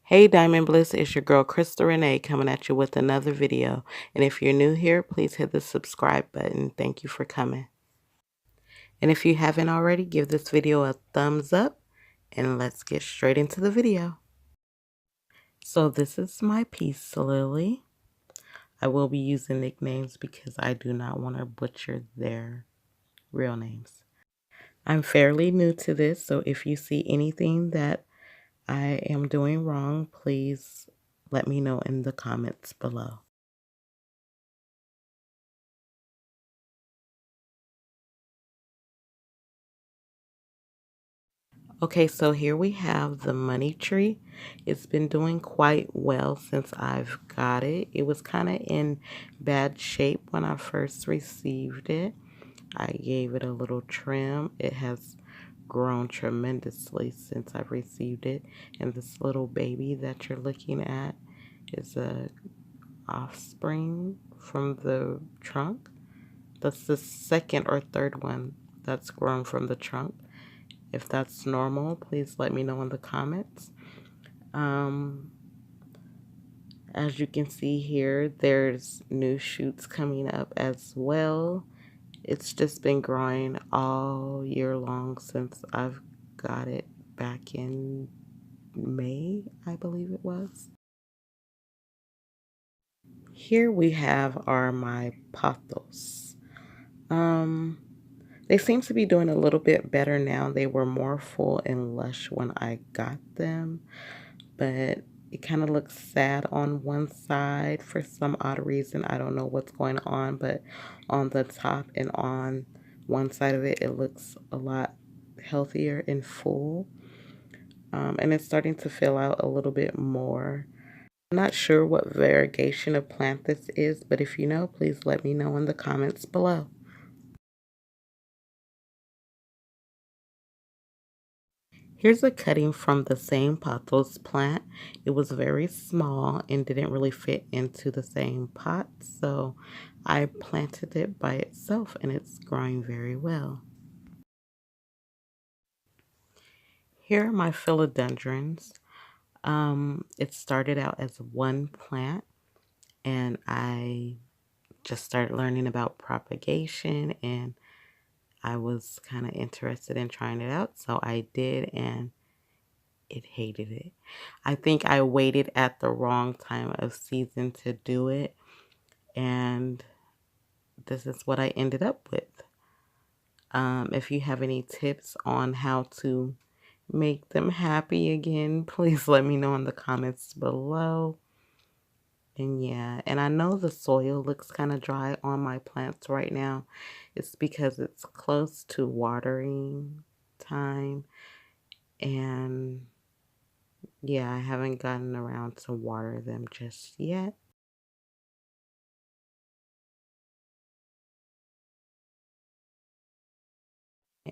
Hey Diamond Bliss, it's your girl CrystalRenèe coming at you with another video. And if you're new here, please hit the subscribe button. Thank you for coming. And if you haven't already, give this video a thumbs up and let's get straight into the video. So this is my peace lily. I will be using nicknames because I do not want to butcher their real names. I'm fairly new to this, so if you see anything that I am doing wrong, please let me know in the comments below. Okay, so here we have the money tree. It's been doing quite well since I've got it. It was kind of in bad shape when I first received it. I gave it a little trim. It has grown tremendously since I've received it. And this little baby that you're looking at is a offspring from the trunk. That's the second or third one that's grown from the trunk. If that's normal, please let me know in the comments. As you can see here, there's new shoots coming up as well. It's just been growing all year long since I've got it back in May, I believe it was. Here we have my pothos. They seem to be doing a little bit better now. They were more full and lush when I got them, but it kind of looks sad on one side for some odd reason. I don't know what's going on, but on the top and on one side of it, it looks a lot healthier and full. And it's starting to fill out a little bit more. I'm not sure what variegation of plant this is, but if you know, please let me know in the comments below. Here's a cutting from the same pothos plant. It was very small and didn't really fit into the same pot, so I planted it by itself and it's growing very well. Here are my philodendrons. It started out as one plant and I just started learning about propagation and I was kind of interested in trying it out, so I did, and it hated it. I think I waited at the wrong time of season to do it, and this is what I ended up with. If you have any tips on how to make them happy again, please let me know in the comments below. And yeah, and I know the soil looks kind of dry on my plants right now. It's because it's close to watering time, and yeah, I haven't gotten around to water them just yet.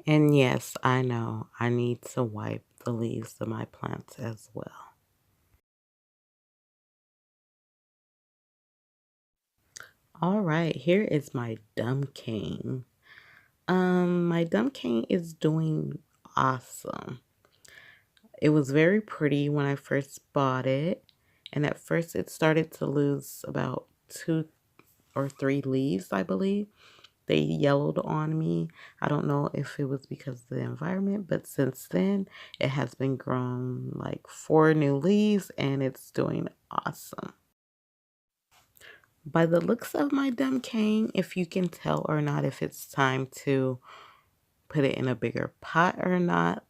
And yes, I know I need to wipe the leaves of my plants as well. All right, here is my dumb cane. My dumb cane is doing awesome. It was very pretty when I first bought it, and at first it started to lose about 2 or 3 leaves, I believe. They yellowed on me. I don't know if it was because of the environment, but since then it has been grown like 4 new leaves and it's doing awesome. By the looks of my dumb cane, if you can tell or not if it's time to put it in a bigger pot or not,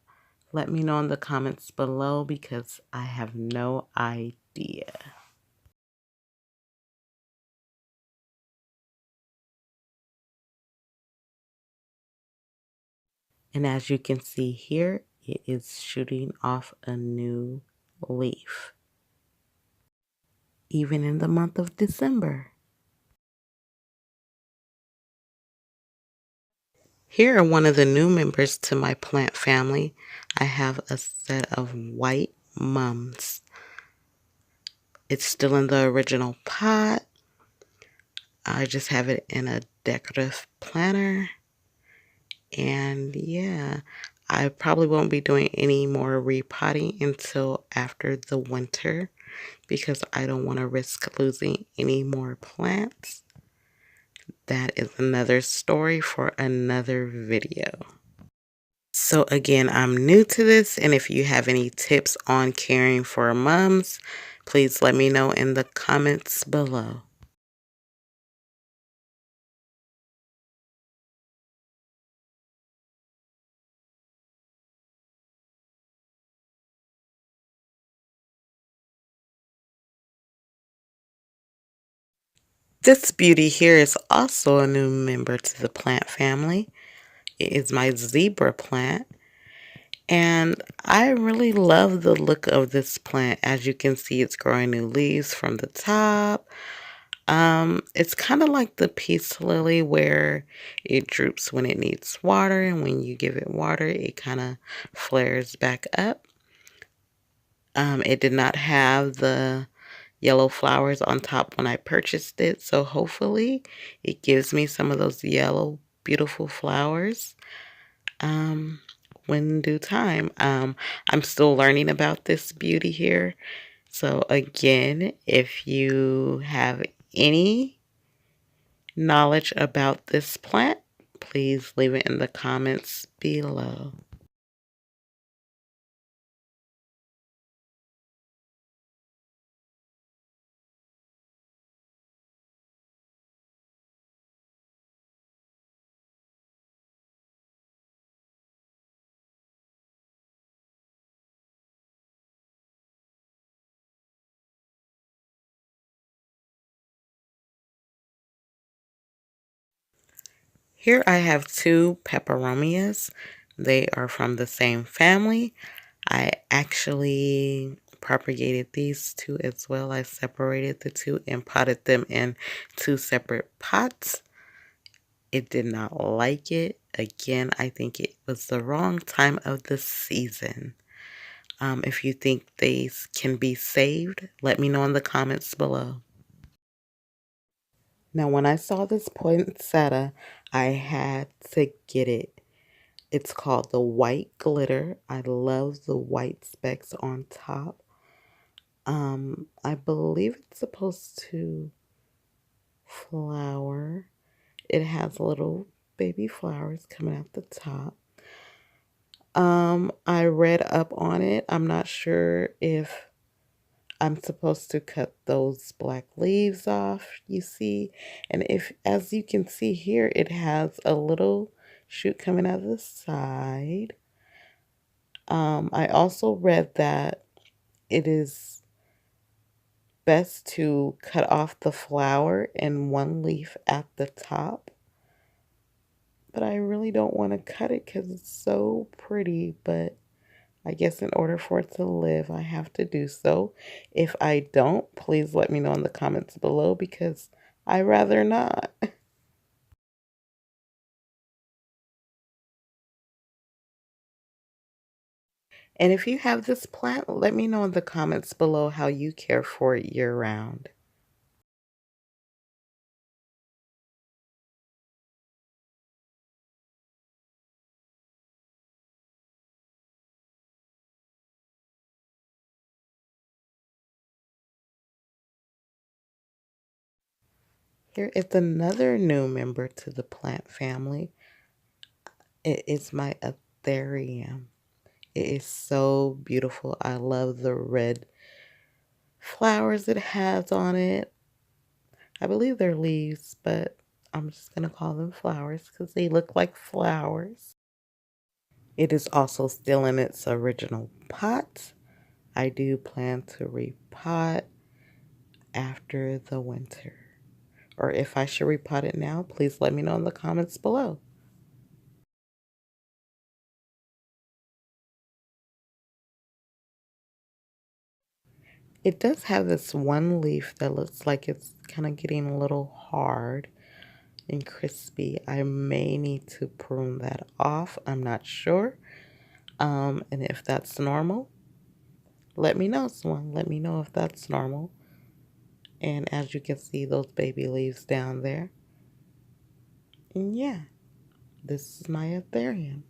let me know in the comments below because I have no idea. And as you can see here, it is shooting off a new leaf, even in the month of December. Here are one of the new members to my plant family. I have a set of white mums. It's still in the original pot. I just have it in a decorative planter. And yeah, I probably won't be doing any more repotting until after the winter because I don't want to risk losing any more plants. That is another story for another video. So again, I'm new to this, and if you have any tips on caring for mums, please let me know in the comments below. This beauty here is also a new member to the plant family. It is my zebra plant, and I really love the look of this plant. As you can see, it's growing new leaves from the top. It's kind of like the peace lily where it droops when it needs water, and when you give it water, it kind of flares back up. It did not have the yellow flowers on top when I purchased it, so hopefully it gives me some of those yellow beautiful flowers when due time. I'm still learning about this beauty here, so again, if you have any knowledge about this plant, please leave it in the comments below. Here I have two peperomias. They are from the same family. I actually propagated these two as well. I separated the two and potted them in two separate pots. It did not like it. Again, I think it was the wrong time of the season. If you think these can be saved, let me know in the comments below. Now, when I saw this poinsettia, I had to get it. It's called the white glitter. I love the white specks on top. I believe it's supposed to flower. It has little baby flowers coming out the top. I read up on it. I'm not sure if I'm supposed to cut those black leaves off, you see. And if, as you can see here, it has a little shoot coming out of the side. I also read that it is best to cut off the flower and one leaf at the top. But I really don't want to cut it because it's so pretty. But I guess in order for it to live, I have to do so. If I don't, please let me know in the comments below because I rather not. And if you have this plant, let me know in the comments below how you care for it year round. Here is another new member to the plant family. It is my Atherium. It is so beautiful. I love the red flowers it has on it. I believe they're leaves, but I'm just going to call them flowers because they look like flowers. It is also still in its original pot. I do plan to repot after the winter. Or if I should repot it now, please let me know in the comments below. It does have this one leaf that looks like it's kind of getting a little hard and crispy. I may need to prune that off. I'm not sure. And if that's normal, let me know, someone. Let me know if that's normal. And as you can see, those baby leaves down there. And yeah, this is my Atherium.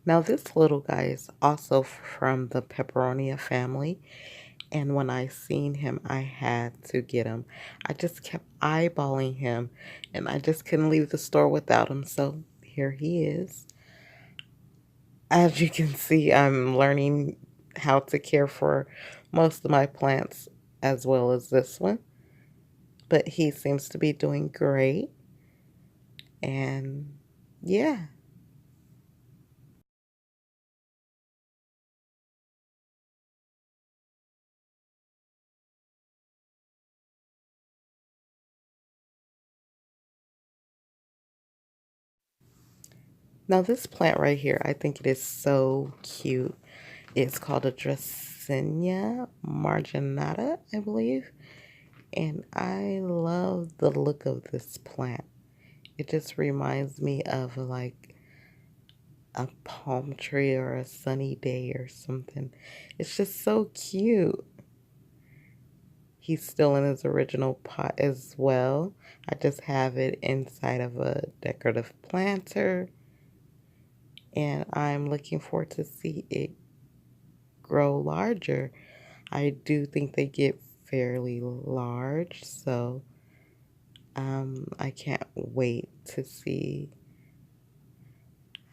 Now this little guy is also from the Pepperonia family. And when I seen him, I had to get him. I just kept eyeballing him and I just couldn't leave the store without him. So here he is. As you can see, I'm learning how to care for most of my plants as well as this one. But he seems to be doing great. And yeah. Now this plant right here, I think it is so cute. It's called a Dracaena marginata, I believe. And I love the look of this plant. It just reminds me of like a palm tree or a sunny day or something. It's just so cute. He's still in his original pot as well. I just have it inside of a decorative planter. And I'm looking forward to see it grow larger. I do think they get fairly large, so I can't wait to see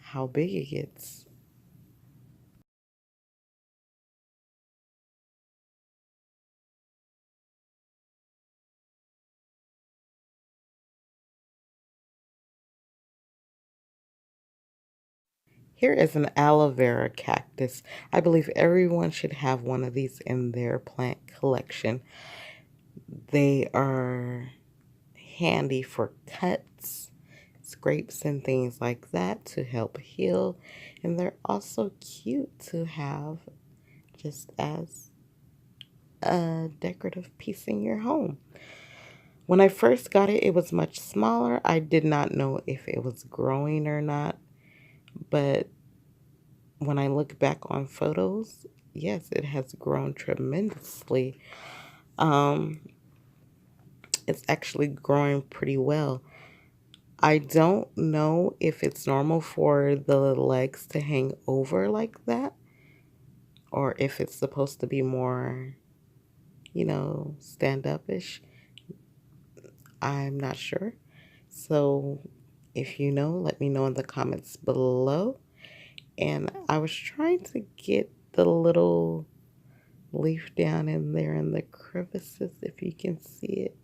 how big it gets. Here is an aloe vera cactus. I believe everyone should have one of these in their plant collection. They are handy for cuts, scrapes, and things like that to help heal. And they're also cute to have just as a decorative piece in your home. When I first got it, it was much smaller. I did not know if it was growing or not, but when I look back on photos, yes, it has grown tremendously. Um, it's actually growing pretty well. I don't know if it's normal for the legs to hang over like that or if it's supposed to be more, stand up-ish. I'm not sure. So if you know, let me know in the comments below. And I was trying to get the little leaf down in there in the crevices, if you can see it.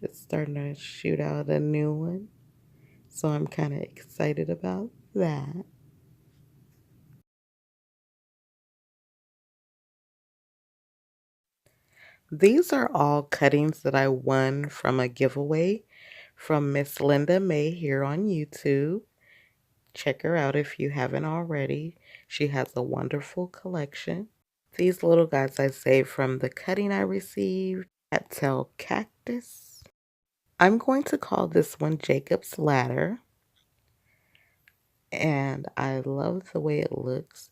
It's starting to shoot out a new one. So I'm kind of excited about that. These are all cuttings that I won from a giveaway from Miss Linda May here on YouTube. Check her out if you haven't already. She has a wonderful collection. These little guys I saved from the cutting I received at Tell Cactus. I'm going to call this one Jacob's Ladder. And I love the way it looks.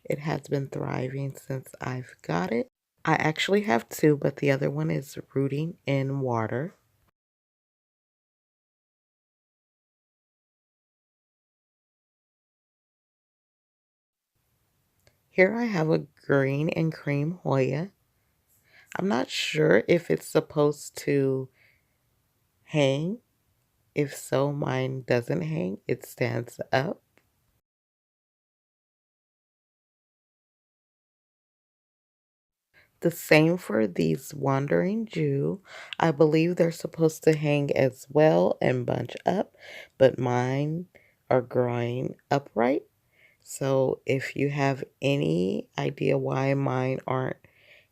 It has been thriving since I've got it. I actually have two, but the other one is rooting in water. Here I have a green and cream Hoya. I'm not sure if it's supposed to hang. If so, mine doesn't hang. It stands up. The same for these Wandering Jew. I believe they're supposed to hang as well and bunch up, but mine are growing upright. So if you have any idea why mine aren't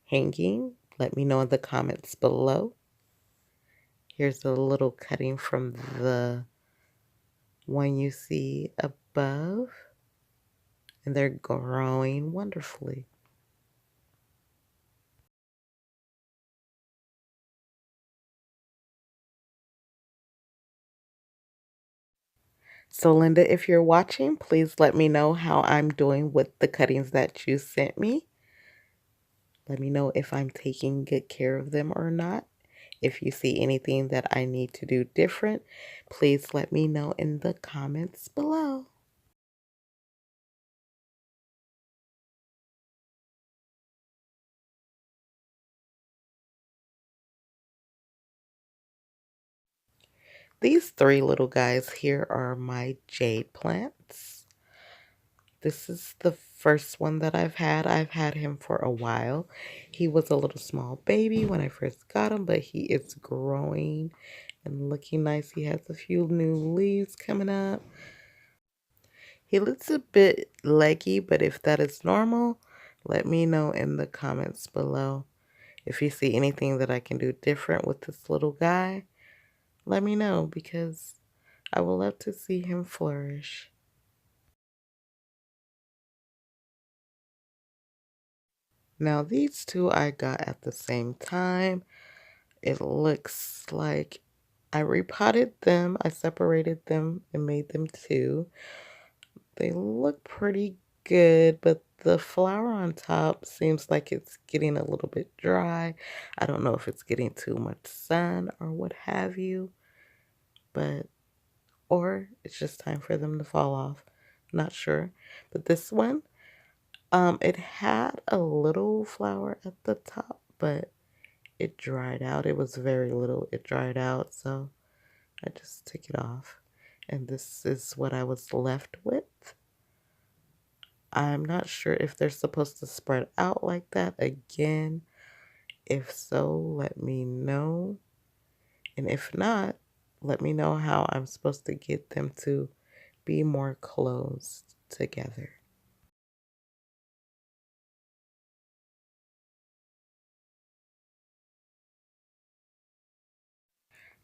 hanging, let me know in the comments below. Here's a little cutting from the one you see above, and they're growing wonderfully. So Linda, if you're watching, please let me know how I'm doing with the cuttings that you sent me. Let me know if I'm taking good care of them or not. If you see anything that I need to do different, please let me know in the comments below. These three little guys here are my jade plants. This is the first one that I've had. I've had him for a while. He was a little small baby when I first got him, but he is growing and looking nice. He has a few new leaves coming up. He looks a bit leggy, but if that is normal, let me know in the comments below. If you see anything that I can do different with this little guy, let me know because I would love to see him flourish. Now these two I got at the same time. It looks like I repotted them. I separated them and made them two. They look pretty good, but the flower on top seems like it's getting a little bit dry. I don't know if it's getting too much sun or what have you, but or it's just time for them to fall off. Not sure. But this one, it had a little flower at the top, but it dried out. It was very little. It dried out, so I just took it off. And this is what I was left with. I'm not sure if they're supposed to spread out like that again. If so, let me know. And if not, let me know how I'm supposed to get them to be more closed together.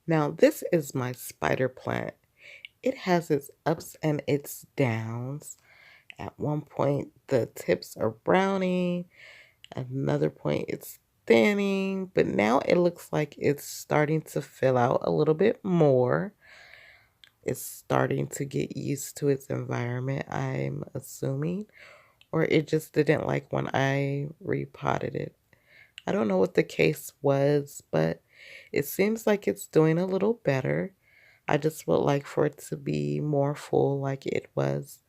Now, this is my spider plant. It has its ups and its downs. At one point, the tips are browning. At another point, it's thinning. But now it looks like it's starting to fill out a little bit more. It's starting to get used to its environment, I'm assuming. Or it just didn't like when I repotted it. I don't know what the case was, but it seems like it's doing a little better. I just would like for it to be more full like it was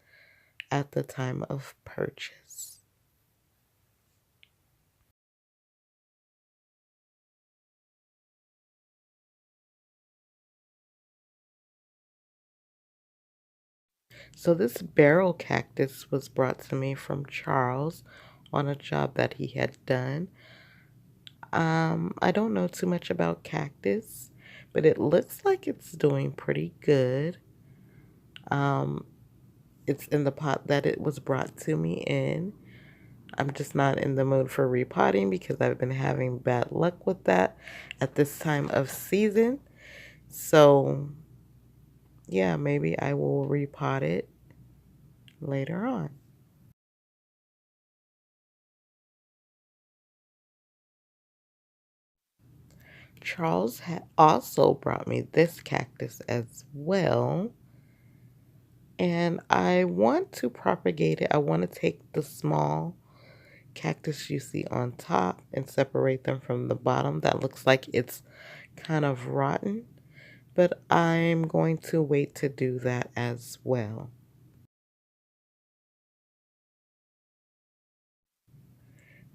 at the time of purchase. So this barrel cactus was brought to me from Charles on a job that he had done. I don't know too much about cactus, but it looks like it's doing pretty good. Um, it's in the pot that it was brought to me in. I'm just not in the mood for repotting because I've been having bad luck with that at this time of season. So, yeah, maybe I will repot it later on. Charles had also brought me this cactus as well. And I want to propagate it. I want to take the small cactus you see on top and separate them from the bottom. That looks like it's kind of rotten, but I'm going to wait to do that as well.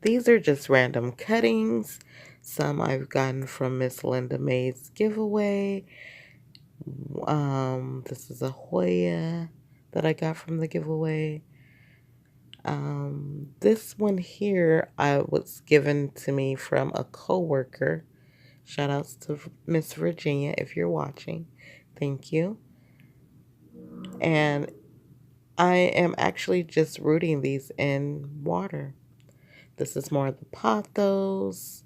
These are just random cuttings. Some I've gotten from Miss Linda May's giveaway. This is a Hoya that I got from the giveaway. This one here I was given to me from a coworker. Shout outs to Miss Virginia if you're watching. Thank you. And I am actually just rooting these in water. This is more of the pothos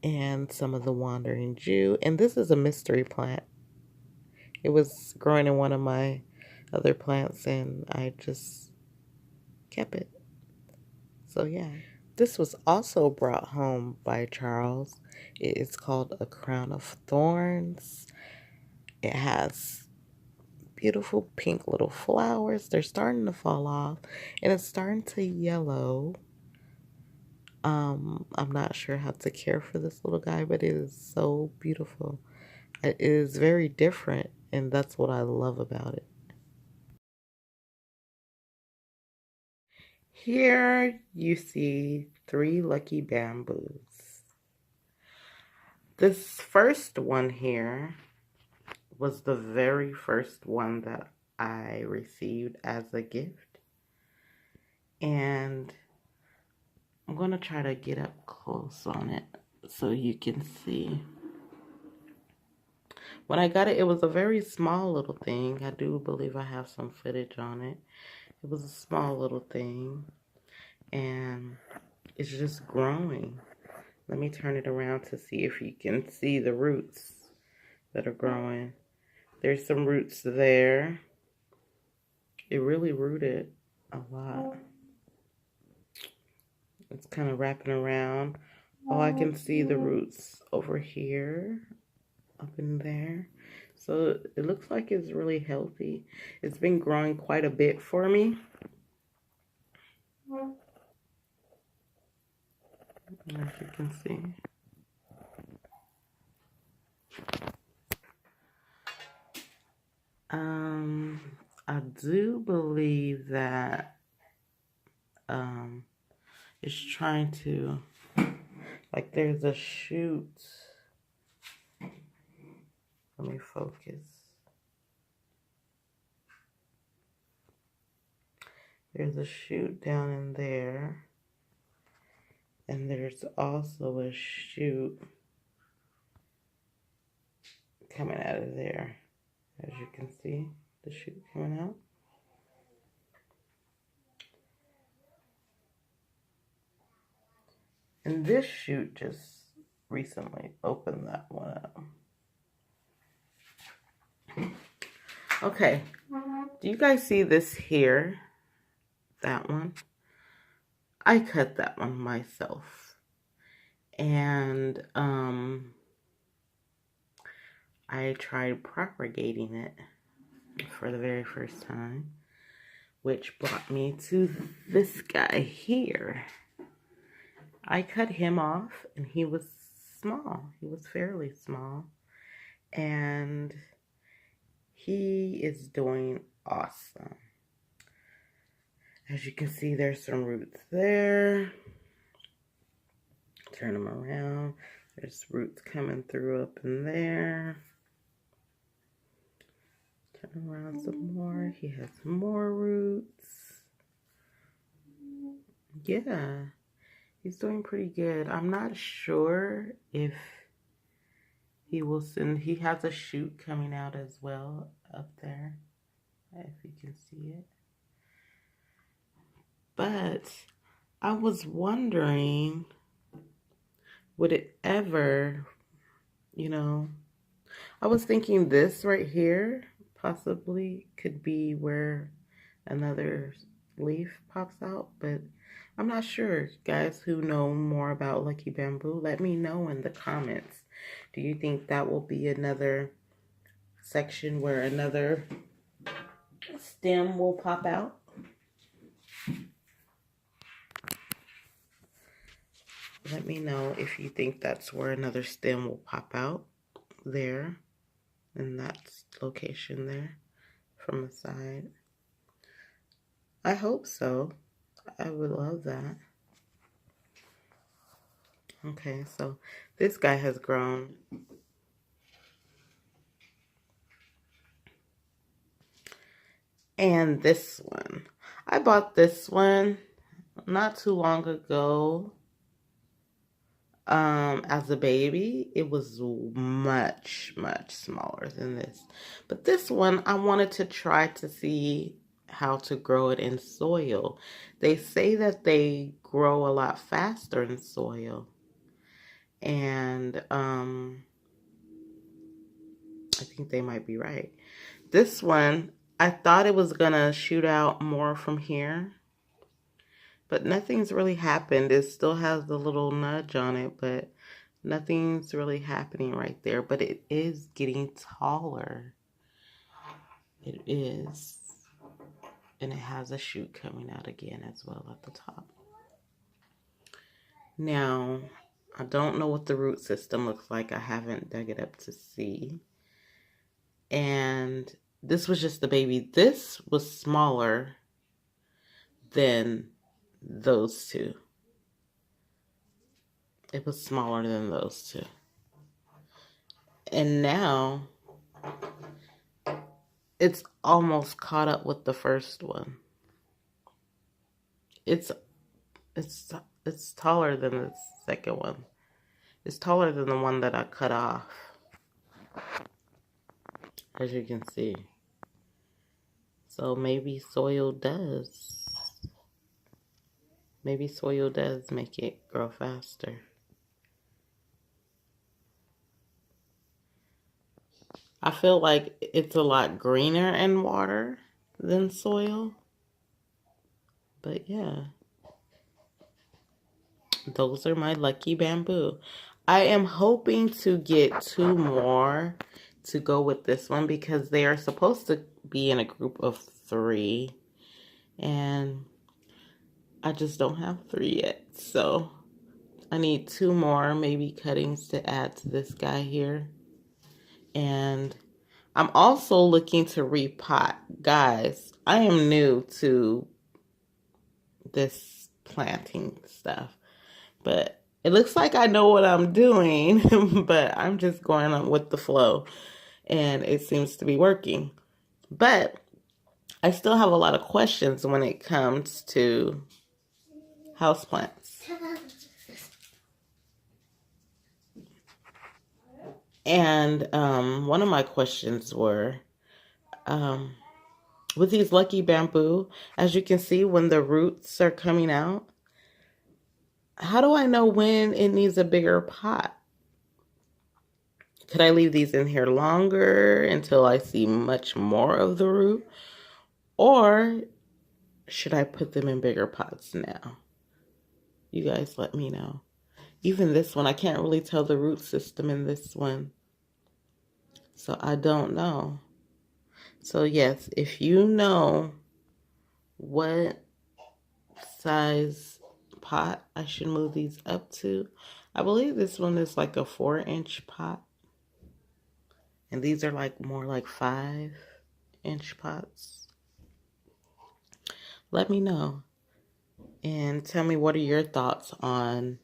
and some of the wandering Jew. And this is a mystery plant. It was growing in one of my other plants and I just kept it. So yeah. This was also brought home by Charles. It is called a crown of thorns. It has beautiful pink little flowers. They're starting to fall off and it's starting to yellow. I'm not sure how to care for this little guy, but it is so beautiful. It is very different, and that's what I love about it. Here you see three lucky bamboos. This first one here was the very first one that I received as a gift. And I'm going to try to get up close on it so you can see. When I got it, it was a very small little thing. I do believe I have some footage on it. It was a small little thing. And it's just growing. Let me turn it around to see if you can see the roots that are growing. There's some roots there. It really rooted a lot. It's kind of wrapping around. Oh, I can see the roots over here, up in there. So it looks like it's really healthy. It's been growing quite a bit for me. As you can see. I do believe that it's trying to, like, there's a shoot. Let me focus. There's a shoot down in there. And there's also a shoot coming out of there. As you can see, the shoot coming out. And this shoot just recently opened that one up. Okay, do you guys see this here? That one? I cut that one myself. And I tried propagating it for the very first time, which brought me to this guy here. I cut him off, and he was small. He was fairly small. And he is doing awesome. As you can see, there's some roots there. Turn them around. There's roots coming through up in there. Turn around some more. He has some more roots. Yeah. He's doing pretty good. I'm not sure if he will send. He has a shoot coming out as well up there, if you can see it. But I was wondering, would it ever, you know, I was thinking this right here possibly could be where another leaf pops out, but I'm not sure. Guys who know more about Lucky Bamboo, let me know in the comments. Do you think that will be another section where another stem will pop out? Let me know if you think that's where another stem will pop out there in that location there from the side. I hope so. I would love that. Okay, so this guy has grown. And this one. I bought this one not too long ago. As a baby, it was much, much smaller than this. But this one, I wanted to try to see how to grow it in soil. They say that they grow a lot faster in soil. And I think they might be right. This one, I thought it was gonna shoot out more from here, but nothing's really happened. It still has the little nudge on it, but nothing's really happening right there. But it is getting taller. It is. And it has a shoot coming out again as well at the top. Now, I don't know what the root system looks like. I haven't dug it up to see. And this was just the baby. This was smaller than those two. It was smaller than those two. And now it's almost caught up with the first one. It's taller than the second one. It's taller than the one that I cut off, as you can see. So maybe soil does make it grow faster. I feel like it's a lot greener in water than soil. But yeah, those are my lucky bamboo. I am hoping to get 2 more to go with this one because they are supposed to be in a group of 3. And I just don't have 3 yet. So I need 2 more maybe cuttings to add to this guy here. And I'm also looking to repot. Guys, I am new to this planting stuff, but it looks like I know what I'm doing, but I'm just going on with the flow, and it seems to be working. But I still have a lot of questions when it comes to houseplants. And one of my questions were, with these lucky bamboo, as you can see, when the roots are coming out, how do I know when it needs a bigger pot? Could I leave these in here longer until I see much more of the root? Or should I put them in bigger pots now? You guys let me know. Even this one, I can't really tell the root system in this one. So I don't know. So yes, if you know what size pot I should move these up to, I believe this one is like a 4-inch pot. And these are like more like 5-inch pots. Let me know. And tell me, what are your thoughts on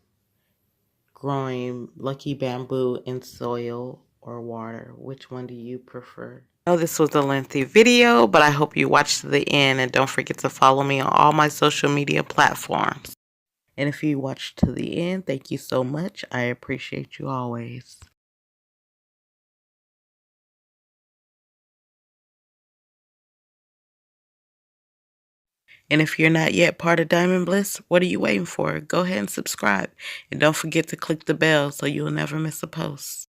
growing lucky bamboo in soil or water? Which one do you prefer? I know this was a lengthy video, but I hope you watched to the end, and don't forget to follow me on all my social media platforms. And if you watched to the end, thank you so much. I appreciate you always. And if you're not yet part of DiamondBliss, what are you waiting for? Go ahead and subscribe. And don't forget to click the bell so you'll never miss a post.